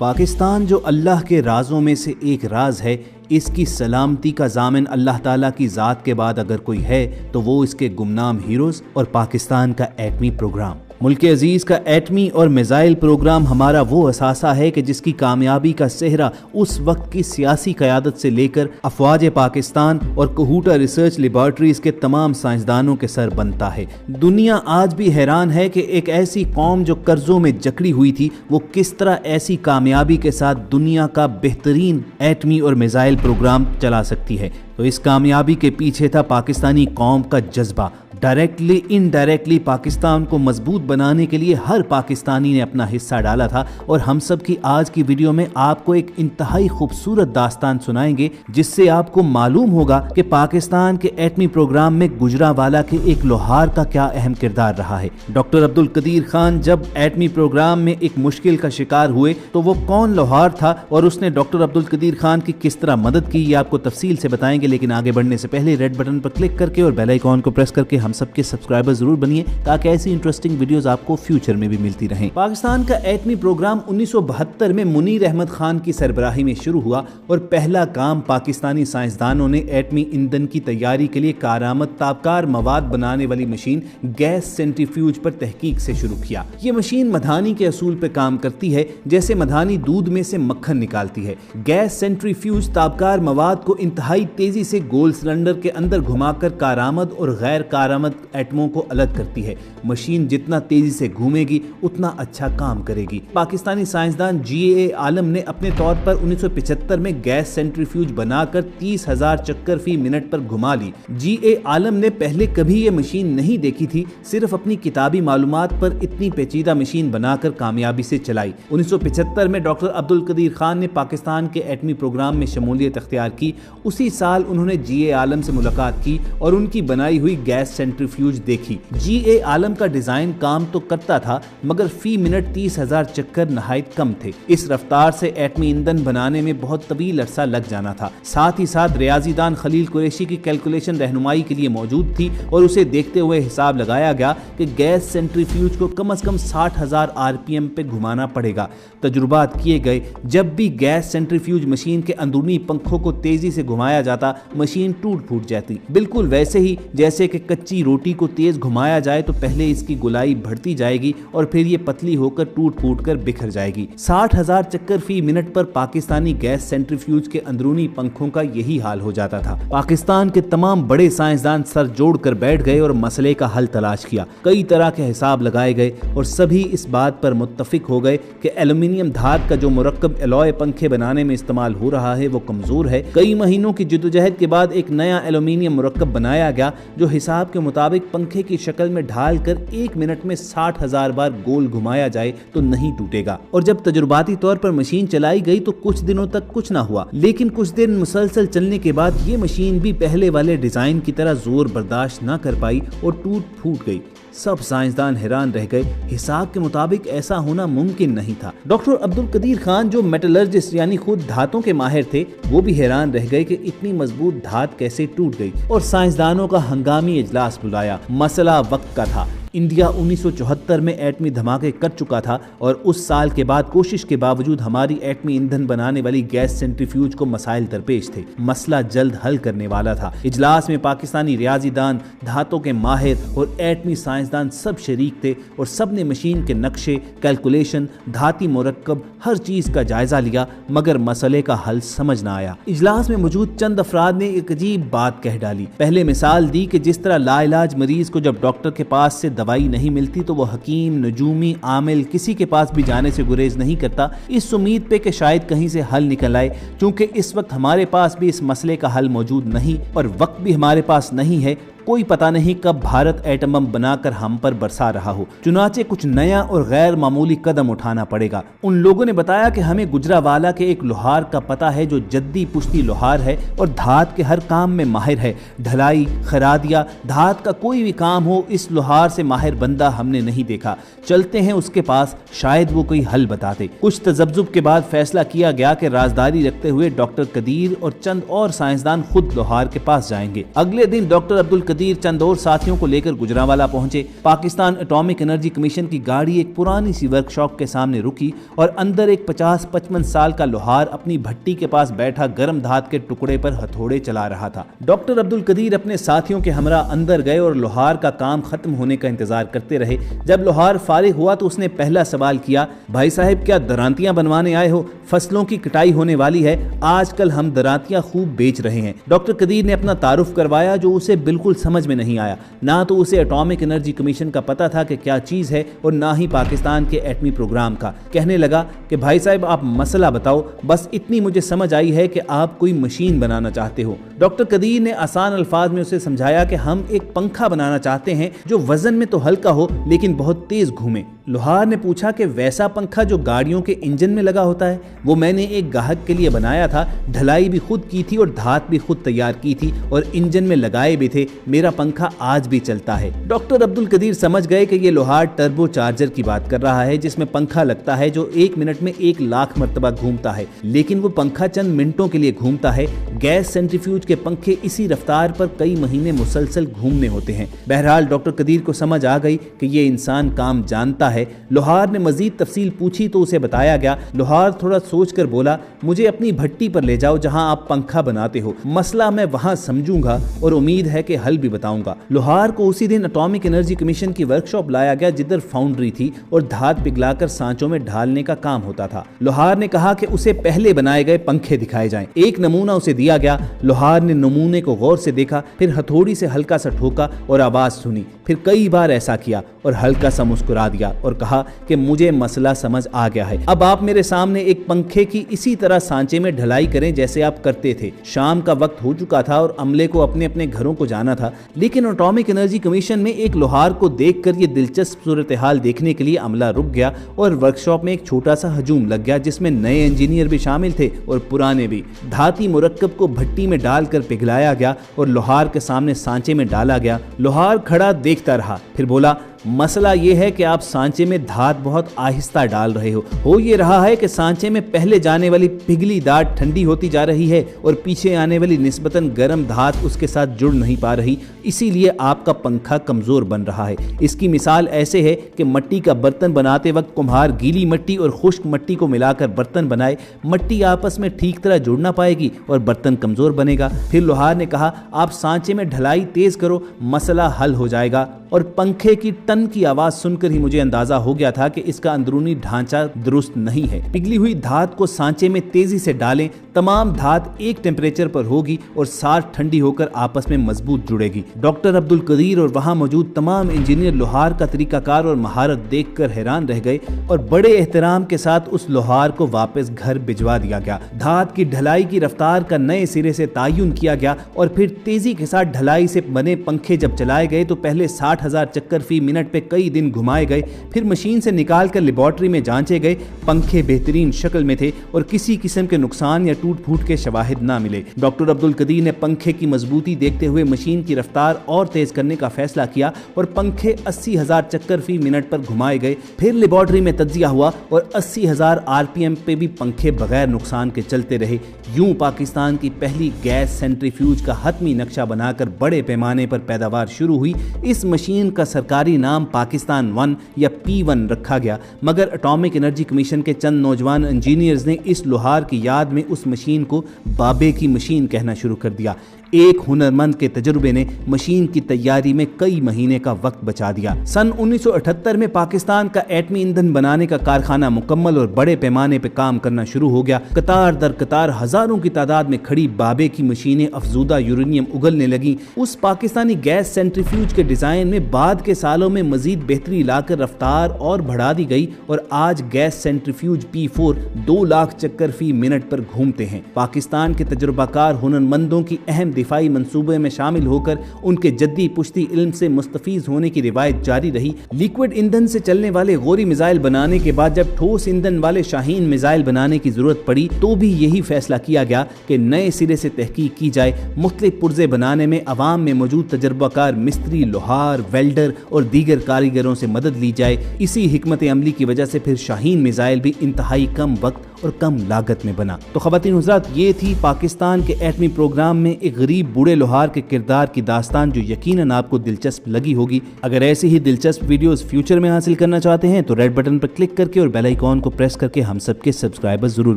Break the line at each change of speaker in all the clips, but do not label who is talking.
पाकिस्तान जो अल्लाह के राज़ों में से एक राज है, इसकी सलामती का ज़ामिन अल्लाह ताला की ज़ात के बाद अगर कोई है तो वो इसके गुमनाम हीरोज़ और पाकिस्तान का एटमी प्रोग्राम। मुल्क अजीज़ का एटमी और मिज़ाइल प्रोग्राम हमारा वो असासा है कि जिसकी कामयाबी का सेहरा उस वक्त की सियासी क़यादत से लेकर अफवाज पाकिस्तान और कहूटा रिसर्च लेबॉर्ट्रीज़ के तमाम साइंसदानों के सर बनता है। दुनिया आज भी हैरान है कि एक ऐसी कौम जो कर्जों में जकड़ी हुई थी, वो किस तरह ऐसी कामयाबी के साथ दुनिया का बेहतरीन एटमी और मिज़ाइल प्रोग्राम चला सकती है। तो इस कामयाबी के पीछे था पाकिस्तानी कौम का जज्बा। डायरेक्टली इनडायरेक्टली पाकिस्तान को मजबूत बनाने के लिए हर पाकिस्तानी ने अपना हिस्सा डाला था। और हम सब की आज की वीडियो में आपको एक इंतहाई खूबसूरत दास्तान सुनाएंगे, जिससे आपको मालूम होगा कि पाकिस्तान के एटमी प्रोग्राम में गुजरावाला के एक लोहार का क्या अहम किरदार रहा है। डॉक्टर अब्दुल कदीर खान जब एटमी प्रोग्राम में एक मुश्किल का शिकार हुए तो वो कौन लोहार था और उसने डॉक्टर अब्दुल कदीर खान की किस तरह मदद की, ये आपको तफसील से बताएंगे। लेकिन आगे बढ़ने से पहले रेड बटन पर क्लिक करके और बेल आइकॉन को प्रेस करके हम सबके सब्सक्राइबर जरूर बनिए, ताकि ऐसी इंटरेस्टिंग वीडियोस आपको फ्यूचर में भी मिलती रहें। पाकिस्तान का एटमी प्रोग्राम 1972 में मुनीर अहमद खान की सरबराही में शुरू हुआ और पहला काम पाकिस्तानी साइंसदानों ने एटमी ईंधन की तैयारी के लिए कारआमद ताबकार मवाद बनाने वाली मशीन गैस सेंट्रीफ्यूज पर तहकीक से शुरू किया। ये मशीन मधानी के असूल पर काम करती है, जैसे मधानी दूध में से मक्खन निकालती है। गैस सेंट्रीफ्यूज ताबकार मवाद को इंतहाई तेजी से गोल सिलेंडर के अंदर घुमाकर कारआमद और गैर कारआमद एटमों को अलग करती है। मशीन जितना तेजी से घूमेगी उतना अच्छा काम करेगी। पाकिस्तानी साइंसदान GA आलम ने अपने तौर पर 1975 में गैस सेंट्रीफ्यूज बनाकर 30,000 चक्कर फी मिनट पर घुमा ली। GA आलम ने पहले कभी ये मशीन नहीं देखी थी, सिर्फ अपनी किताबी मालूमात पर इतनी पेचीदा मशीन बनाकर कामयाबी से चलाई। 1975 में डॉक्टर अब्दुल कदीर खान ने पाकिस्तान के एटमी प्रोग्राम में शमूलियत अख्तियार की। उसी साल उन्होंने GA आलम से मुलाकात की और उनकी बनाई हुई गैस सेंट्रीफ्यूज देखी। GA आलम का डिजाइन काम तो करता था, मगर फी मिनट 30,000 चक्कर नहायत कम थे। इस रफ्तार से एटमी ईंधन बनाने में बहुत तवील अरसा लग जाना था। साथ ही साथ रियाजीदान खलील कुरैशी की कैलकुलेशन रहनुमाई के लिए मौजूद थी और उसे देखते हुए हिसाब लगाया गया कि गैस सेंट्रीफ्यूज को कम से कम 60,000 RPM पे घुमाना पड़ेगा। तजुर्बात किए गए, जब भी गैस सेंट्रीफ्यूज मशीन के अंदरूनी पंखों को तेजी से घुमाया जाता, मशीन टूट फूट जाती। बिल्कुल वैसे ही जैसे कि कच्ची रोटी को तेज घुमाया जाए तो पहले इसकी गोलाई बढ़ती जाएगी और फिर ये पतली होकर टूट फूट कर बिखर जाएगी। 60,000 चक्कर फी मिनट पर पाकिस्तानी गैस सेंट्रीफ्यूज के अंदरूनी पंखों का यही हाल हो जाता था। पाकिस्तान के तमाम बड़े साइंसदान सर जोड़कर बैठ गए और मसले का हल तलाश किया। कई तरह के हिसाब लगाए गए और सभी इस बात पर मुत्तफिक हो गए कि एल्यूमिनियम धात का जो मुरक्कब एलॉय पंखे बनाने में इस्तेमाल हो रहा है वो कमजोर है। कई महीनों की जद्दोजहद के बाद एक नया एल्यूमिनियम मुरक्कब बनाया गया, जो हिसाब के मुताबिक पंखे की शक्ल में ढालकर 1 मिनट में 60,000 बार गोल घुमाया जाए तो नहीं टूटेगा। और जब तजुर्बाती तौर पर मशीन चलाई गई तो कुछ दिनों तक कुछ ना हुआ, लेकिन कुछ दिन मुसलसल चलने के बाद ये मशीन भी पहले वाले डिजाइन की तरह जोर बर्दाश्त न कर पाई और टूट फूट गई। सब साइंसदान हैरान रह गए, हिसाब के मुताबिक ऐसा होना मुमकिन नहीं था। डॉक्टर अब्दुल कदीर खान जो मेटलर्जिस्ट यानी खुद धातों के माहिर थे, वो भी हैरान रह गए कि इतनी मजबूत धात कैसे टूट गई और साइंसदानों का हंगामी इजलास बुलाया। मसला वक्त का था। इंडिया 1974 में एटमी धमाके कर चुका था और उस साल के बाद कोशिश के बावजूद हमारी एटमी ईंधन बनाने वाली गैस सेंट्रीफ्यूज को मसाइल दरपेश थे। मसला जल्द हल करने वाला था। इजलास में पाकिस्तानी रियाजीदान, धातों के माहिर और एटमी साइंसदान सब शरीक थे और सब ने मशीन के नक्शे, कैलकुलेशन, धाती मुरक्कब, हर चीज का जायजा लिया, मगर मसले का हल समझ ना आया। इजलास में मौजूद चंद अफराद ने एक अजीब बात कह डाली। पहले मिसाल दी कि जिस तरह लाइलाज मरीज को जब डॉक्टर के पास से दवाई नहीं मिलती तो वो हकीम, नजूमी, आमिल किसी के पास भी जाने से गुरेज नहीं करता, इस उम्मीद पे कि शायद कहीं से हल निकल आए। क्योंकि इस वक्त हमारे पास भी इस मसले का हल मौजूद नहीं और वक्त भी हमारे पास नहीं है, कोई पता नहीं कब भारत एटम बम बनाकर हम पर बरसा रहा हो। चुनाचे कुछ नया और गैर मामूली कदम उठाना पड़ेगा। उन लोगों ने बताया कि हमें गुजरावाला के एक लोहार का पता है जो जद्दी पुश्ती लोहार है और धात के हर काम में माहिर है। ढलाई, खरादिया, धात का कोई भी काम हो, इस लोहार से माहिर बंदा हमने नहीं देखा। चलते हैं उसके पास, शायद वो कोई हल बताते। कुछ तजब्जुब के बाद फैसला किया गया कि राजदारी रखते हुए डॉक्टर कदीर और चंद और साइंसदान खुद लोहार के पास जाएंगे। अगले दिन डॉक्टर अब्दुल कदीर चंद और साथियों को लेकर गुजरांवाला पहुंचे। पाकिस्तान एटॉमिक एनर्जी कमीशन की गाड़ी एक पुरानी सी वर्कशॉप के सामने रुकी और अंदर एक 50-55 साल का लोहार अपनी भट्टी के पास बैठा गर्म धात के टुकड़े पर हथौड़े चला रहा था। डॉक्टर अब्दुल कदीर अपने साथियों के हमरा अंदर गए और लोहार का काम खत्म होने का इंतजार करते रहे। जब लोहार फारिग हुआ तो उसने पहला सवाल किया, भाई साहब क्या दरांतियां बनवाने आए हो? फसलों की कटाई होने वाली है, आजकल हम दरांतियां खूब बेच रहे हैं। डॉक्टर कदीर ने अपना तारुफ करवाया जो उसे बिल्कुल समझ में नहीं आया। ना तो उसे एटॉमिक एनर्जी कमीशन का पता था कि क्या चीज है और ना ही पाकिस्तान के एटमी प्रोग्राम का। कहने लगा कि भाई साहब आप मसला बताओ, बस इतनी मुझे समझ आई है कि आप कोई मशीन बनाना चाहते हो। डॉक्टर कदीर ने आसान अल्फाज में उसे समझाया कि हम एक पंखा बनाना चाहते हैं जो वजन में तो हल्का हो लेकिन बहुत तेज घूमे। लोहार ने पूछा कि वैसा पंखा जो गाड़ियों के इंजन में लगा होता है? वो मैंने एक ग्राहक के लिए बनाया था, ढलाई भी खुद की थी और धात भी खुद तैयार की थी और इंजन में लगाए भी थे। मेरा पंखा आज भी चलता है। डॉक्टर अब्दुल कदीर समझ गए कि ये लोहार टर्बो चार्जर की बात कर रहा है जिसमें पंखा लगता है जो 1 मिनट में 1 लाख मरतबा घूमता है, लेकिन वो पंखा चंद मिनटों के लिए घूमता है। गैस सेंट्रीफ्यूज के पंखे इसी रफ्तार पर कई महीने मुसलसल घूमने होते हैं। बहरहाल डॉक्टर कदीर को समझ आ गई कि ये इंसान काम जानता है। लोहार ने मजीद तफसील पूछी तो उसे बताया गया। लोहार थोड़ा सोचकर बोला, मुझे अपनी भट्टी पर ले जाओ जहां आप पंखा बनाते हो, मसला मैं वहां समझूंगा और उम्मीद है कि हल भी बताऊंगा। लोहार को उसी दिन एटॉमिक एनर्जी कमीशन की वर्कशॉप लाया गया जिधर फाउंड्री थी और धात पिघलाकर सांचों में ढालने का काम होता था। लोहार ने कहा कि उसे पहले बनाए गए पंखे दिखाए जाएं। एक नमूना उसे दिया गया। लोहार ने नमूने को गौर से देखा, फिर हथौड़ी से हल्का सा ठोका और आवाज सुनी। फिर कई बार ऐसा किया और हल्का सा मुस्कुरा दिया और कहा कि मुझे मसला समझ आ गया है। अब आप मेरे सामने एक पंखे की इसी तरह सांचे में ढलाई करें जैसे आप करते थे। शाम का वक्त हो चुका था और अमले को अपने अपने घरों को जाना था, लेकिन एटॉमिक एनर्जी कमीशन में एक लोहार को देखकर ये दिलचस्प सूरत हाल देखने के लिए अमला रुक गया और वर्कशॉप में एक छोटा सा हजूम लग गया जिसमें नए इंजीनियर भी शामिल थे और पुराने भी। धाती मुरक्कब को भट्टी में डालकर पिघलाया गया और लोहार के सामने सांचे में डाला गया। लोहार खड़ा देखता रहा, फिर बोला, मसला यह है कि आप सांचे में धात बहुत आहिस्ता डाल रहे हो ये रहा है कि सांचे में पहले जाने वाली पिघली धात ठंडी होती जा रही है और पीछे आने वाली निस्बतन गर्म धात उसके साथ जुड़ नहीं पा रही, इसीलिए आपका पंखा कमजोर बन रहा है। इसकी मिसाल ऐसे है कि मिट्टी का बर्तन बनाते वक्त कुम्हार गीली मिट्टी और खुश्क मिट्टी को मिलाकर बर्तन बनाए, मिट्टी आपस में ठीक तरह जुड़ ना पाएगी और बर्तन कमजोर बनेगा। फिर लोहार ने कहा, आप सांचे में ढलाई तेज करो, मसला हल हो जाएगा। और पंखे की टन की आवाज सुनकर ही मुझे अंदाजा हो गया था कि इसका अंदरूनी ढांचा दुरुस्त नहीं है। पिघली हुई धात को सांचे में तेजी से डालें, तमाम धात एक टेम्परेचर पर होगी और साथ ठंडी होकर आपस में मजबूत जुड़ेगी। डॉक्टर अब्दुल कदीर और वहां मौजूद तमाम इंजीनियर लोहार का तरीकाकार और महारत देखकर हैरान रह गए और बड़े एहतराम के साथ उस लोहार को वापस घर भिजवा दिया गया। धात की ढलाई की रफ्तार का नए सिरे से तायुन किया गया और फिर तेजी के साथ ढलाई से बने पंखे जब चलाए गए तो पहले 60,000 चक्कर फी मिनट पे कई दिन घुमाए गए, फिर मशीन से निकालकर लेबोरेटरी में जांचे गए। पंखे बेहतरीन शक्ल में थे और किसी किस्म के नुकसान या टूट फूट के शवाहिद ना मिले। डॉक्टर अब्दुल कदीर ने पंखे की मजबूती देखते हुए मशीन की रफ्तार और तेज करने का फैसला किया और पंखे 80,000 चक्कर फी मिनट पर घुमाए गए। फिर लेबोरेटरी में तज्जिया हुआ और 80,000 आरपीएम पे भी पंखे बगैर नुकसान के चलते रहे। यूं पाकिस्तान की पहली गैस सेंट्रीफ्यूज का हतमी नक्शा बनाकर बड़े पैमाने पर पैदावार शुरू हुई। इस मशीन का सरकारी नाम पाकिस्तान 1 या P1 रखा गया, मगर एटॉमिक एनर्जी कमीशन के चंद नौजवान इंजीनियर्स ने इस लोहार की याद में उस मशीन को बाबे की मशीन कहना शुरू कर दिया। एक हुनरमंद के तजुर्बे ने मशीन की तैयारी में कई महीने का वक्त बचा दिया। सन 1978 में पाकिस्तान का एटमी ईंधन बनाने का कारखाना मुकम्मल और बड़े पैमाने पर काम करना शुरू हो गया। कतार दर कतार हजारों की तादाद में खड़ी बाबे की मशीनें अफजूदा यूरेनियम उगलने लगी। उस पाकिस्तानी गैस सेंट्रीफ्यूज के डिजाइन में बाद के सालों में मजीद बेहतरी लाकर रफ्तार और बढ़ा दी गई और आज गैस सेंट्रीफ्यूज P4 2 लाख चक्कर फी मिनट पर घूमते हैं। पाकिस्तान के तजुर्बाकार हुनरमंदों की अहम दिफाई मंसूबे में शामिल होकर उनके जद्दी पुश्ती इल्म से मुस्तफीज होने की रिवायत जारी रही। लिक्विड ईंधन से चलने वाले गोरी मिसाइल बनाने के बाद जब ठोस ईंधन वाले शाहीन मिसाइल बनाने की जरूरत पड़ी तो भी यही फैसला किया गया कि नए सिरे से तहकीक की जाए। मुख्तलिफ पुर्जे बनाने में अवाम में मौजूद तजुर्बाकार मिस्त्री, लोहार, वेल्डर और दीगर कारीगरों से मदद ली जाए। इसी हिकमत अमली की वजह से फिर शाहीन मिसाइल भी इंतहाई कम वक्त और कम लागत में बना। तो ख़वातीन हज़रात, ये थी पाकिस्तान के एटमी प्रोग्राम में एक गरीब बूढ़े लोहार के किरदार की दास्तान, जो यकीनन आपको दिलचस्प लगी होगी। अगर ऐसी ही दिलचस्प वीडियोस फ्यूचर में हासिल करना चाहते हैं तो रेड बटन पर क्लिक करके और बेल आइकॉन को प्रेस करके हम सबके सब्सक्राइबर जरूर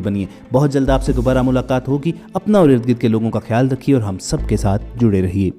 बनिए। बहुत जल्द आपसे दोबारा मुलाकात होगी। अपना और इर्द गिर्द के लोगों का ख्याल रखिए और हम सबके साथ जुड़े रहिए।